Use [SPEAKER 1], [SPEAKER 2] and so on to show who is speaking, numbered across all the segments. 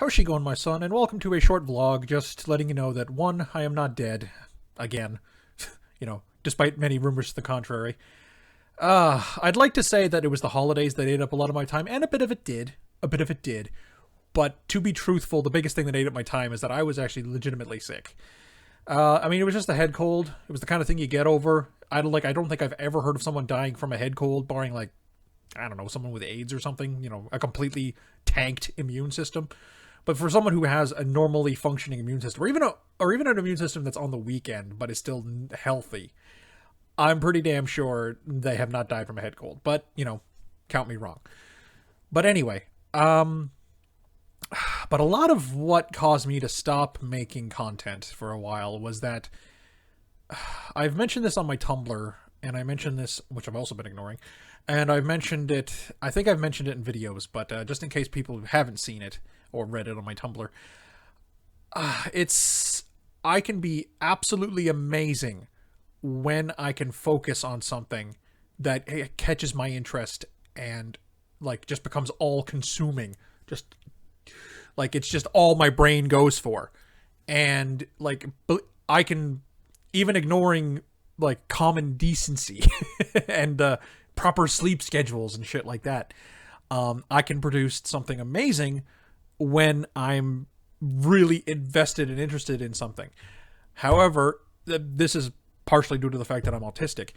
[SPEAKER 1] How's she going, my son? And welcome to a short vlog, just letting you know that one, I am not dead. Again. Despite many rumors to the contrary. I'd like to say that it was the holidays that ate up a lot of my time, and a bit of it did. A bit of it did. But to be truthful, the biggest thing that ate up my time is that I was actually legitimately sick. It was just a head cold. It was the kind of thing you get over. I don't think I've ever heard of someone dying from a head cold, barring someone with AIDS or something, a completely tanked immune system. But for someone who has a normally functioning immune system, or even an immune system that's on the weekend but is still healthy, I'm pretty damn sure they have not died from a head cold. But, count me wrong. But anyway, but a lot of what caused me to stop making content for a while was that I've mentioned this on my Tumblr, and I mentioned this, which I've also been ignoring, and I think I've mentioned it in videos, but just in case people haven't seen it or read it on my Tumblr, I can be absolutely amazing when I can focus on something that catches my interest and just becomes all consuming, just it's just all my brain goes for. And I can, even ignoring common decency and proper sleep schedules and shit like that, I can produce something amazing when I'm really invested and interested in something. However, this is partially due to the fact that I'm autistic.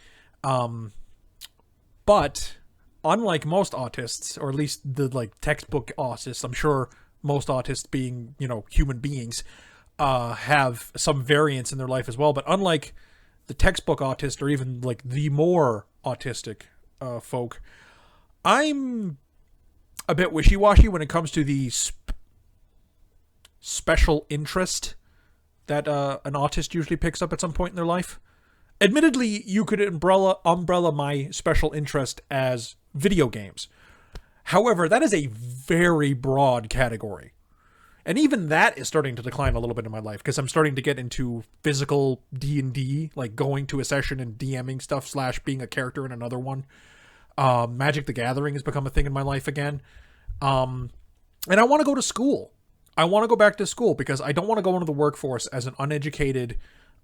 [SPEAKER 1] But unlike most autists, or at least the textbook autists, I'm sure most autists being, human beings, have some variance in their life as well. But unlike the textbook autist, or even the more autistic folk, I'm a bit wishy-washy when it comes to the special interest that an autist usually picks up at some point in their life. Admittedly, you could umbrella my special interest as video games. However, that is a very broad category. And even that is starting to decline a little bit in my life, because I'm starting to get into physical D&D, going to a session and DMing stuff / being a character in another one. Magic the Gathering has become a thing in my life again. And I want to go to school. I want to go back to school because I don't want to go into the workforce as an uneducated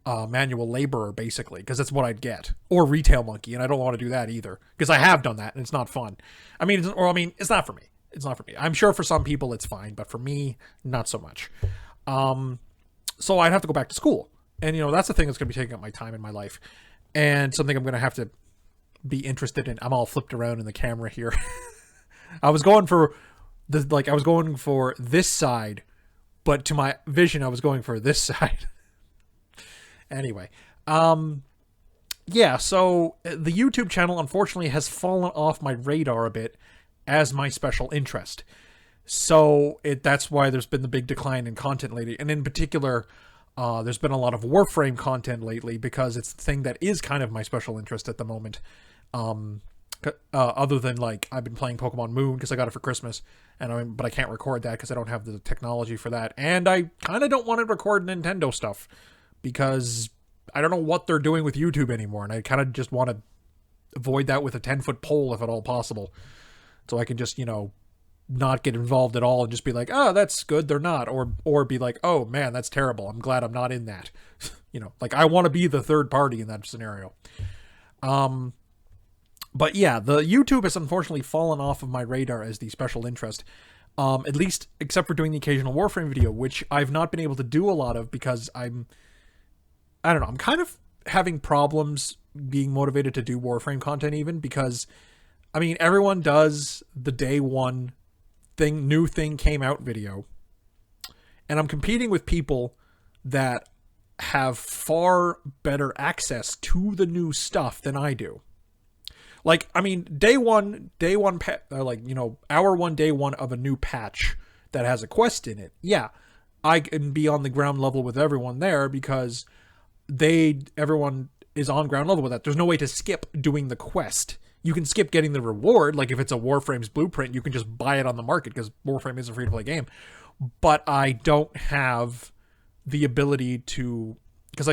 [SPEAKER 1] manual laborer, basically, because that's what I'd get. Or retail monkey, and I don't want to do that either, because I have done that, and it's not fun. It's not for me. It's not for me. I'm sure for some people it's fine, but for me, not so much. So I'd have to go back to school. And, that's the thing that's going to be taking up my time in my life. And something I'm going to have to be interested in. I'm all flipped around in the camera here. I was going for this side, but to my vision, I was going for this side. Anyway, so the YouTube channel, unfortunately, has fallen off my radar a bit as my special interest. So that's why there's been the big decline in content lately. And in particular, there's been a lot of Warframe content lately because it's the thing that is kind of my special interest at the moment. Other than I've been playing Pokemon Moon because I got it for Christmas, but I can't record that because I don't have the technology for that. And I kind of don't want to record Nintendo stuff because I don't know what they're doing with YouTube anymore. And I kind of just want to avoid that with a 10-foot pole if at all possible. So I can just, not get involved at all and just be like, oh, that's good, they're not. Or be like, oh, man, that's terrible, I'm glad I'm not in that. I want to be the third party in that scenario. But yeah, the YouTube has unfortunately fallen off of my radar as the special interest. At least, except for doing the occasional Warframe video, which I've not been able to do a lot of because I'm kind of having problems being motivated to do Warframe content even because, everyone does the day one new thing came out video. And I'm competing with people that have far better access to the new stuff than I do. Day one, hour one, day one of a new patch that has a quest in it. Yeah, I can be on the ground level with everyone there because everyone is on ground level with that. There's no way to skip doing the quest. You can skip getting the reward. If it's a Warframe's blueprint, you can just buy it on the market because Warframe is a free-to-play game. But I don't have the ability to... Because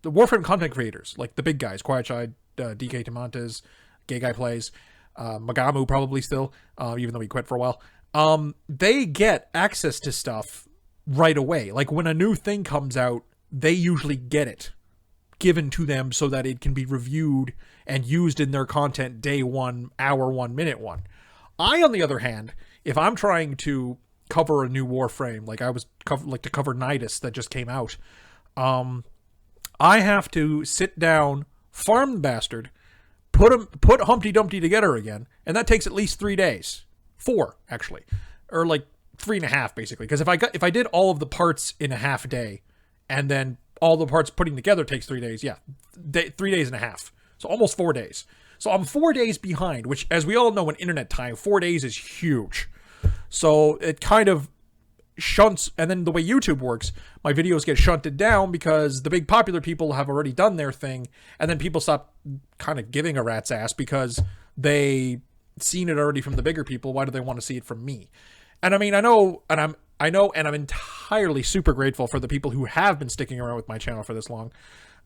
[SPEAKER 1] the Warframe content creators, the big guys, Quiet Shy, DK Tamantes, Gay Guy Plays, Magamu probably still, even though he quit for a while. they get access to stuff right away. Like when a new thing comes out, they usually get it given to them so that it can be reviewed and used in their content day one, hour one, minute one. I, on the other hand, if I'm trying to cover a new Warframe, like I was to cover Nidus that just came out, I have to sit down, farm the bastard, put Humpty Dumpty together again, and that takes at least 3 days. 4, actually. Or like 3.5, basically. Because if I did all of the parts in a half a day, and then all the parts putting together takes 3 days, 3 days and a half. So almost 4 days. So I'm 4 days behind, which, as we all know in internet time, 4 days is huge. So it kind of shunts, and then the way YouTube works, my videos get shunted down because the big popular people have already done their thing, and then people stop kind of giving a rat's ass because they seen it already from the bigger people. Why do they want to see it from me? And I mean, I know, and I'm entirely super grateful for the people who have been sticking around with my channel for this long.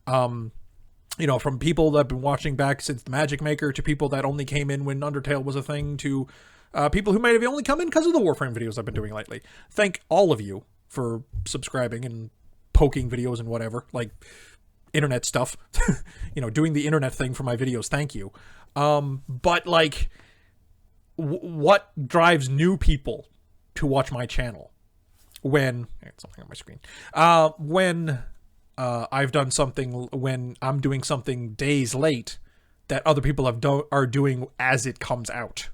[SPEAKER 1] You know, from people that have been watching back since the Magic Maker, to people that only came in when Undertale was a thing, to people who might have only come in because of the Warframe videos I've been doing lately. Thank all of you for subscribing and poking videos and whatever, like internet stuff. You know, doing the internet thing for my videos. Thank you. But like, what drives new people to watch my channel when something on my screen? When I've done something, when I'm doing something days late that other people are doing as it comes out.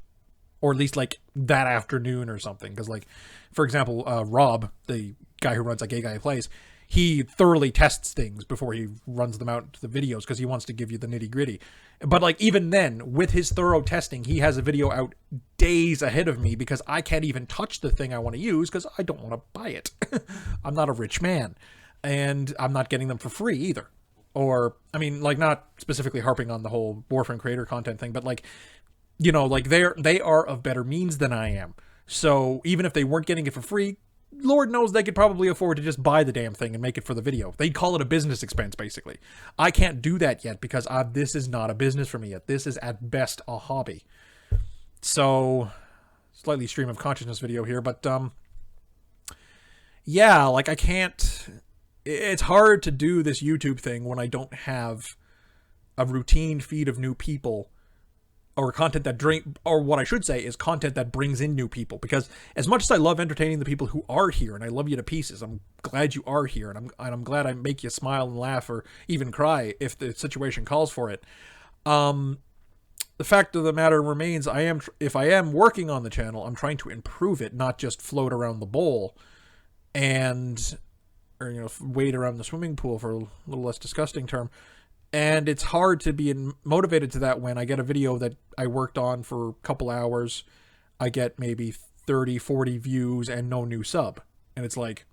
[SPEAKER 1] Or at least like that afternoon or something. Because like, for example, Rob, the guy who runs A Gay Guy Plays, he thoroughly tests things before he runs them out to the videos because he wants to give you the nitty gritty. But like, even then, with his thorough testing, he has a video out days ahead of me because I can't even touch the thing I want to use because I don't want to buy it. I'm not a rich man. And I'm not getting them for free either. Or, I mean, like, not specifically harping on the whole Warframe creator content thing, but like, you know, like they are of better means than I am. So even if they weren't getting it for free, Lord knows they could probably afford to just buy the damn thing and make it for the video. They'd call it a business expense, basically. I can't do that yet because this is not a business for me yet. This is at best a hobby. So, slightly stream of consciousness video here, but yeah, like I can't. It's hard to do this YouTube thing when I don't have a routine feed of new people. Or content that or what I should say is content that brings in new people. Because as much as I love entertaining the people who are here, and I love you to pieces, I'm glad you are here, and I'm glad I make you smile and laugh or even cry if the situation calls for it. The fact of the matter remains, if I am working on the channel, I'm trying to improve it, not just float around the bowl, or you know, wade around the swimming pool, for a little less disgusting term. And it's hard to be motivated to that when I get a video that I worked on for a couple hours, I get maybe 30, 40 views and no new sub. And it's like,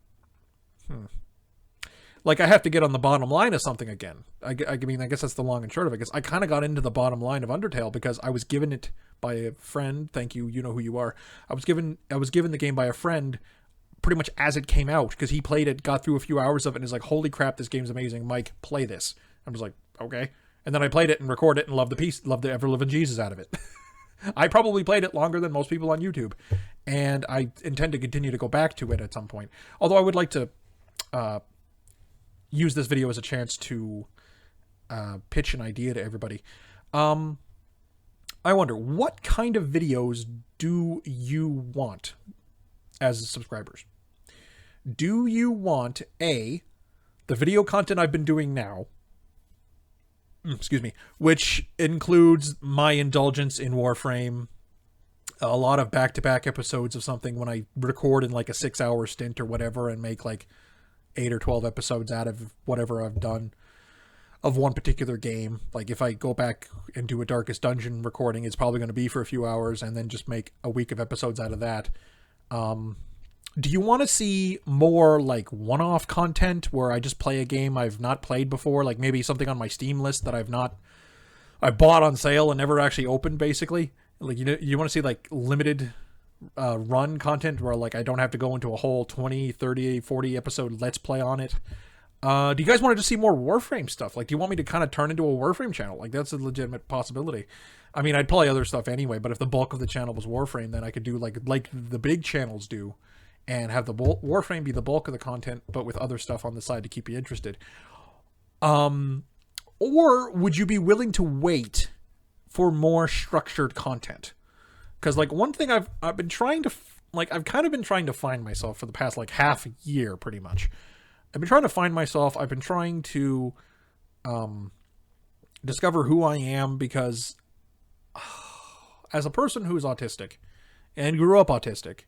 [SPEAKER 1] Like, I have to get on the bottom line of something again. I mean, I guess that's the long and short of it. Because I kind of got into the bottom line of Undertale because I was given it by a friend. Thank you, you know who you are. I was given the game by a friend pretty much as it came out because he played it, got through a few hours of it, and is like, holy crap, this game's amazing. Mike, play this. I was like, okay. And then I played it and recorded it and loved the ever-living Jesus out of it. I probably played it longer than most people on YouTube. And I intend to continue to go back to it at some point. Although I would like to use this video as a chance to pitch an idea to everybody. I wonder, what kind of videos do you want as subscribers? Do you want, A, the video content I've been doing now, which includes my indulgence in Warframe, a lot of back-to-back episodes of something when I record in like a 6-hour stint or whatever and make like 8 or 12 episodes out of whatever I've done of one particular game. Like if I go back and do a Darkest Dungeon recording, it's probably going to be for a few hours and then just make a week of episodes out of that. Do you want to see more like one-off content where I just play a game I've not played before? Like maybe something on my Steam list that I bought on sale and never actually opened, basically? Like, you want to see like limited run content where like I don't have to go into a whole 20, 30, 40 episode let's play on it. Do you guys want to just see more Warframe stuff? Like, do you want me to kind of turn into a Warframe channel? Like, that's a legitimate possibility. I mean, I'd play other stuff anyway, but if the bulk of the channel was Warframe, then I could do like the big channels do, and have the Warframe be the bulk of the content, but with other stuff on the side to keep you interested. Or would you be willing to wait for more structured content? Because like one thing I've been trying to I've kind of been trying to find myself for the past like half a year, pretty much. I've been trying to find myself. I've been trying to discover who I am, because as a person who is autistic and grew up autistic,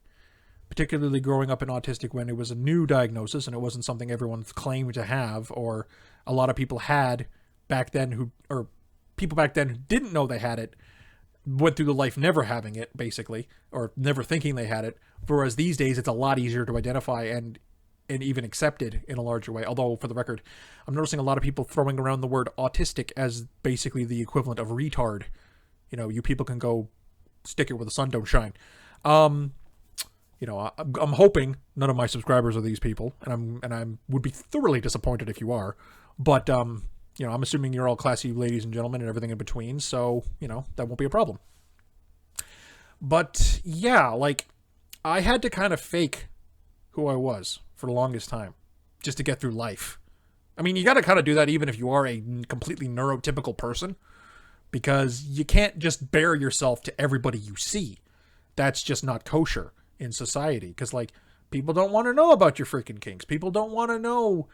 [SPEAKER 1] particularly growing up in autistic when it was a new diagnosis and it wasn't something everyone claimed to have, or a lot of people had back then or people back then who didn't know they had it, went through the life never having it, basically, or never thinking they had it. Whereas these days, it's a lot easier to identify and even accepted in a larger way. Although, for the record, I'm noticing a lot of people throwing around the word autistic as basically the equivalent of retard. You know, you people can go stick it where the sun don't shine. You know, I'm hoping none of my subscribers are these people, and I would be thoroughly disappointed if you are. But you know, I'm assuming you're all classy ladies and gentlemen and everything in between, so, you know, that won't be a problem. But, yeah, like, I had to kind of fake who I was for the longest time, just to get through life. I mean, you gotta kind of do that even if you are a completely neurotypical person, because you can't just bare yourself to everybody you see. That's just not kosher in society, because, like, people don't want to know about your freaking kinks. People don't want to know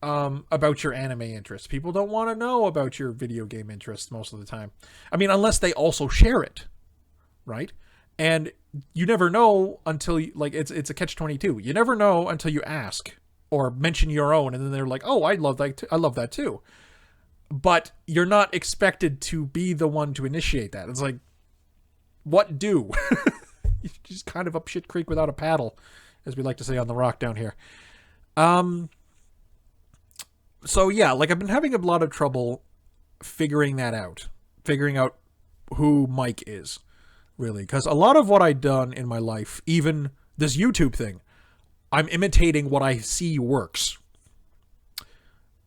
[SPEAKER 1] about your anime interests. People don't want to know about your video game interests most of the time. I mean, unless they also share it, right? And you never know until you, like, it's a catch-22. You never know until you ask or mention your own, and then they're like, "Oh, I love that. I love that too." But you're not expected to be the one to initiate that. It's like, what do? You just kind of up shit creek without a paddle, as we like to say on the rock down here. So yeah, like, I've been having a lot of trouble figuring out who Mike is, really. Because a lot of what I've done in my life, even this YouTube thing, I'm imitating what I see works.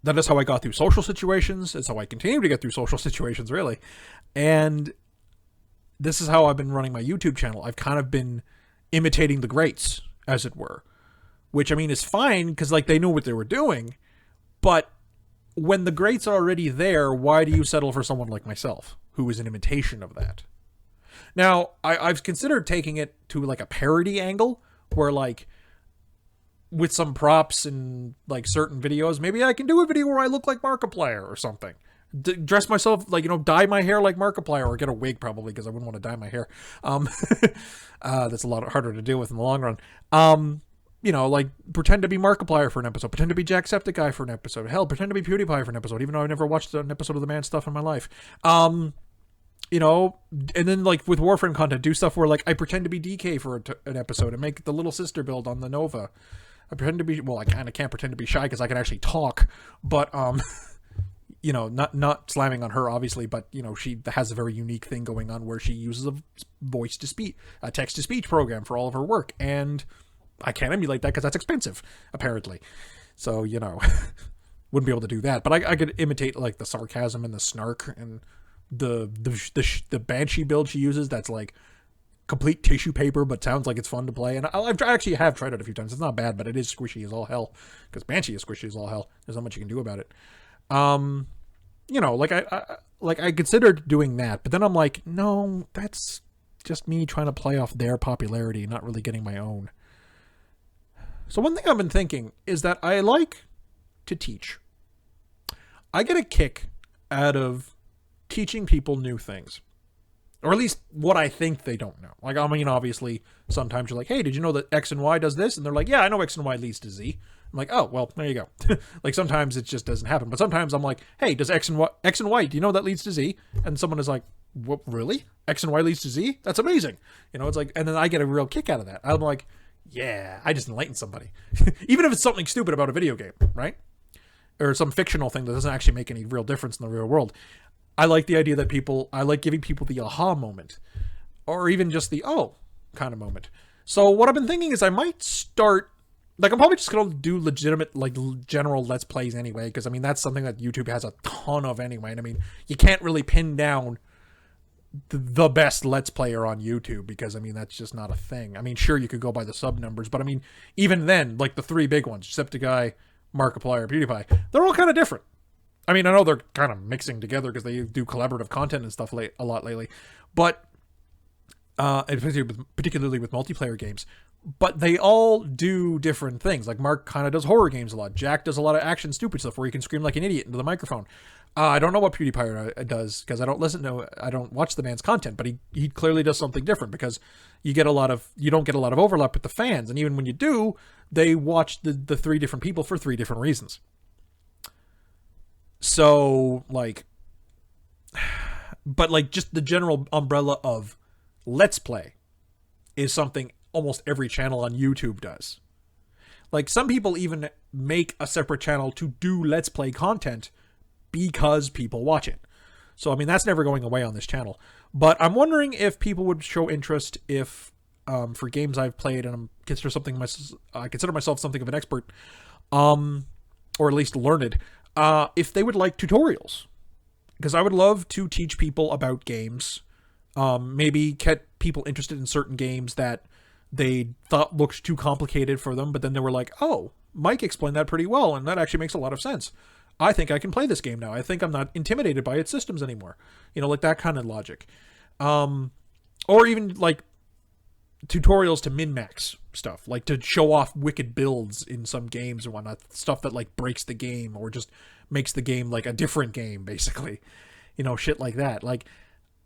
[SPEAKER 1] That is how I got through social situations. It's how I continue to get through social situations, really. And this is how I've been running my YouTube channel. I've kind of been imitating the greats, as it were. Which, I mean, is fine, because, like, they knew what they were doing. But when the greats are already there, why do you settle for someone like myself, who is an imitation of that? Now, I've considered taking it to, like, a parody angle, where, like, with some props and, like, certain videos, maybe I can do a video where I look like Markiplier or something. Dress myself, like, you know, dye my hair like Markiplier, or get a wig, probably, because I wouldn't want to dye my hair. That's a lot harder to deal with in the long run. You know, like, pretend to be Markiplier for an episode, pretend to be Jacksepticeye for an episode, hell, pretend to be PewDiePie for an episode, even though I've never watched an episode of The Man Stuff in my life. You know, and then, like, with Warframe content, do stuff where, like, I pretend to be DK for an episode and make the little sister build on the Nova. I pretend to be, well, I kind of can't pretend to be shy because I can actually talk, but, you know, not slamming on her, obviously, but, you know, she has a very unique thing going on where she uses a text-to-speech program for all of her work, and I can't emulate that because that's expensive, apparently. So, you know, wouldn't be able to do that. But I could imitate, like, the sarcasm and the snark and the Banshee build she uses. That's, like, complete tissue paper, but sounds like it's fun to play. And I actually have tried it a few times. It's not bad, but it is squishy as all hell. Because Banshee is squishy as all hell. There's not much you can do about it. You know, like, I considered doing that. But then I'm like, no, that's just me trying to play off their popularity, not really getting my own. So one thing I've been thinking is that I like to teach. I get a kick out of teaching people new things. Or at least what I think they don't know. Like, I mean, obviously, sometimes you're like, hey, did you know that X and Y does this? And they're like, yeah, I know X and Y leads to Z. I'm like, oh, well, there you go. Like, sometimes it just doesn't happen. But sometimes I'm like, hey, does X and Y, do you know that leads to Z? And someone is like, what, really? X and Y leads to Z? That's amazing. You know, it's like, and then I get a real kick out of that. I'm like, yeah, I just enlightened somebody. Even if it's something stupid about a video game, right? Or some fictional thing that doesn't actually make any real difference in the real world. I like the idea that I like giving people the aha moment. Or even just the, oh, kind of moment. So what I've been thinking is I might start like, I'm probably just gonna do legitimate, like, general Let's Plays anyway, because, I mean, that's something that YouTube has a ton of anyway, and, I mean, you can't really pin down the best Let's Player on YouTube, because, I mean, that's just not a thing. I mean, sure, you could go by the sub numbers, but, I mean, even then, like, the three big ones, Jacksepticeye, Markiplier, PewDiePie, they're all kind of different. I mean, I know they're kind of mixing together because they do collaborative content and stuff a lot lately, but, particularly with multiplayer games, but they all do different things. Like, Mark kind of does horror games a lot. Jack does a lot of action stupid stuff where you can scream like an idiot into the microphone. I don't know what PewDiePie does because I don't watch the man's content, but he clearly does something different because you don't get a lot of overlap with the fans, and even when you do, they watch the three different people for three different reasons. So, like, but like just the general umbrella of Let's Play is something almost every channel on YouTube does. Like, some people even make a separate channel to do Let's Play content because people watch it. So, I mean, that's never going away on this channel. But I'm wondering if people would show interest if, for games I've played, and I consider myself something of an expert, or at least learned, if they would like tutorials. Because I would love to teach people about games, maybe get people interested in certain games that they thought looked too complicated for them, but then they were like, oh, Mike explained that pretty well, and that actually makes a lot of sense. I think I can play this game now. I think I'm not intimidated by its systems anymore. You know, like that kind of logic. Or even, like, tutorials to min-max stuff, like to show off wicked builds in some games and whatnot, stuff that, like, breaks the game or just makes the game, like, a different game, basically. You know, shit like that. Like,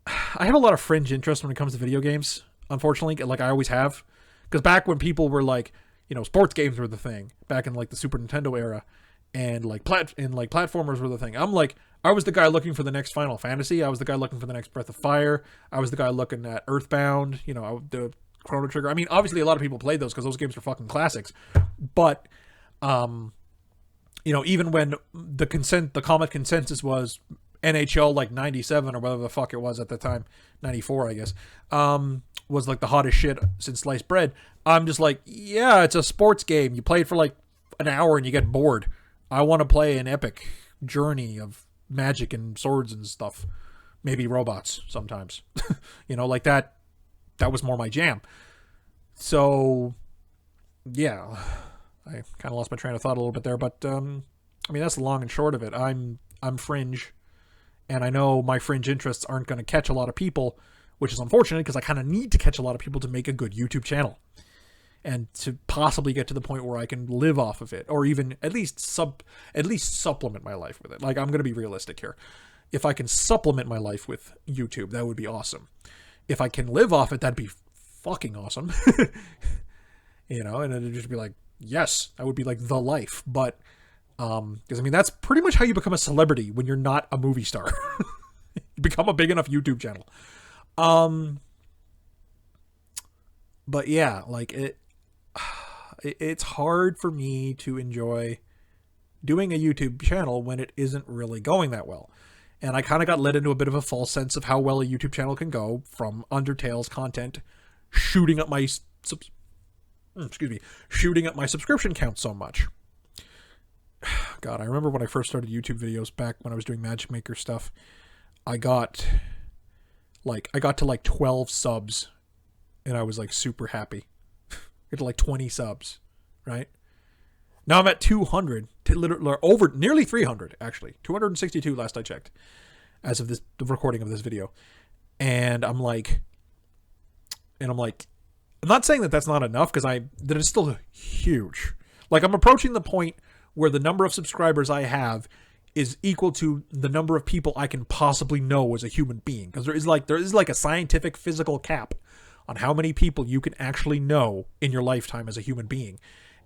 [SPEAKER 1] I have a lot of fringe interest when it comes to video games, unfortunately, like I always have. Because back when people were like, you know, sports games were the thing, back in like the Super Nintendo era, and like platformers were the thing. I was the guy looking for the next Final Fantasy. I was the guy looking for the next Breath of Fire. I was the guy looking at Earthbound, you know, the Chrono Trigger. I mean, obviously a lot of people played those because those games are fucking classics. But, you know, even when the common consensus was NHL like 97 or whatever the fuck it was at the time, 94 I guess, was like the hottest shit since sliced bread. I'm just like, yeah, it's a sports game. You play it for like an hour and you get bored. I want to play an epic journey of magic and swords and stuff. Maybe robots sometimes. You know, like that was more my jam. So, yeah, I kind of lost my train of thought a little bit there, but I mean, that's the long and short of it. I'm fringe, and I know my fringe interests aren't going to catch a lot of people, which is unfortunate because I kind of need to catch a lot of people to make a good YouTube channel and to possibly get to the point where I can live off of it, or even at least supplement my life with it. Like, I'm going to be realistic here. If I can supplement my life with YouTube, that would be awesome. If I can live off it, that'd be fucking awesome. You know, and it'd just be like, yes, that would be like the life. But, because I mean, that's pretty much how you become a celebrity when you're not a movie star. You become a big enough YouTube channel. But yeah, like it's hard for me to enjoy doing a YouTube channel when it isn't really going that well. And I kind of got led into a bit of a false sense of how well a YouTube channel can go from Undertale's content shooting up my subscription count so much. God, I remember when I first started YouTube videos back when I was doing Magic Maker stuff. I got to like 12 subs and I was like super happy. Get to like 20 subs, right? Now I'm at 200, over nearly 300 actually. 262 last I checked as of the recording of this video. And I'm not saying that that's not enough because that is still huge. Like, I'm approaching the point where the number of subscribers I have is equal to the number of people I can possibly know as a human being. Because there is like a scientific physical cap on how many people you can actually know in your lifetime as a human being.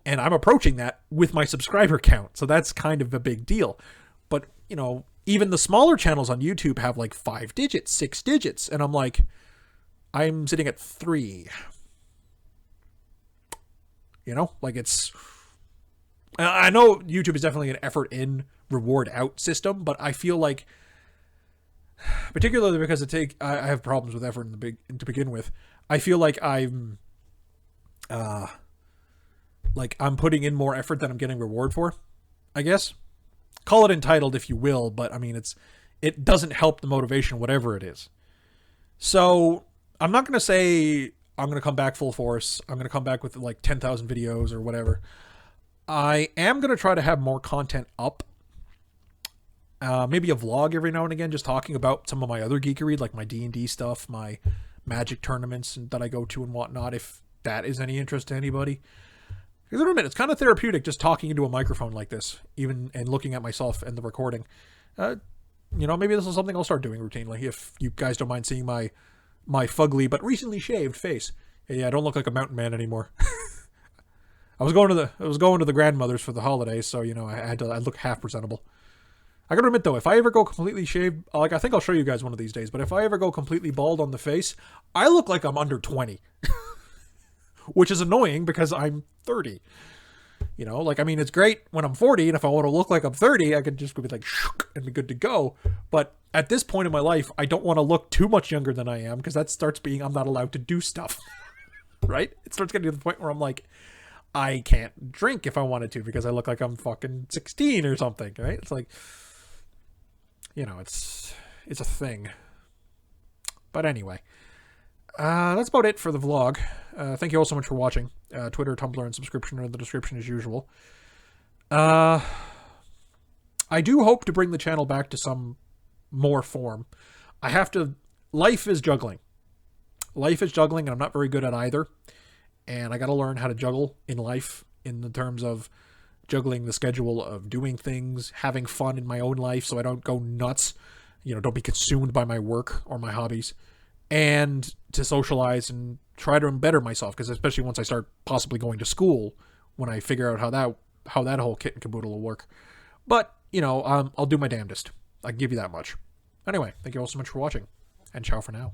[SPEAKER 1] And I'm approaching that with my subscriber count. So that's kind of a big deal. But, you know, even the smaller channels on YouTube have like 5 digits, 6 digits. And I'm sitting at 3. You know, like I know YouTube is definitely an effort in, reward out system, but I feel like, particularly because I have problems with effort to begin with, I feel like I'm like I'm putting in more effort than I'm getting reward for, I guess. Call it entitled if you will, but I mean it doesn't help the motivation, whatever it is. So I'm not gonna say I'm gonna come back full force. I'm gonna come back with like 10,000 videos or whatever. I am gonna try to have more content up. Maybe a vlog every now and again, just talking about some of my other geekery, like my D&D stuff, my Magic tournaments that I go to and whatnot, if that is any interest to anybody. Because I admit, it's kind of therapeutic just talking into a microphone like this, even and looking at myself and the recording. Maybe this is something I'll start doing routinely if you guys don't mind seeing my fugly but recently shaved face. Yeah, I don't look like a mountain man anymore. I was going to the grandmother's for the holidays, so I look half presentable. I gotta admit though, if I ever go completely shaved, like I think I'll show you guys one of these days, but if I ever go completely bald on the face, I look like I'm under 20. Which is annoying because I'm 30. It's great when I'm 40, and if I want to look like I'm 30, I could just be like, shook, and be good to go. But at this point in my life, I don't want to look too much younger than I am, because that starts being I'm not allowed to do stuff. Right? It starts getting to the point where I'm like, I can't drink if I wanted to, because I look like I'm fucking 16 or something, right? It's like, it's a thing. But anyway, that's about it for the vlog. Thank you all so much for watching. Twitter, Tumblr, and subscription are in the description as usual. I do hope to bring the channel back to some more form. Life is juggling. Life is juggling, and I'm not very good at either. And I gotta learn how to juggle in life in the terms of juggling the schedule of doing things, having fun in my own life so I don't go nuts, don't be consumed by my work or my hobbies, and to socialize and try to better myself, because especially once I start possibly going to school, when I figure out how that whole kit and caboodle will work. But, I'll do my damnedest. I can give you that much. Anyway, thank you all so much for watching, and ciao for now.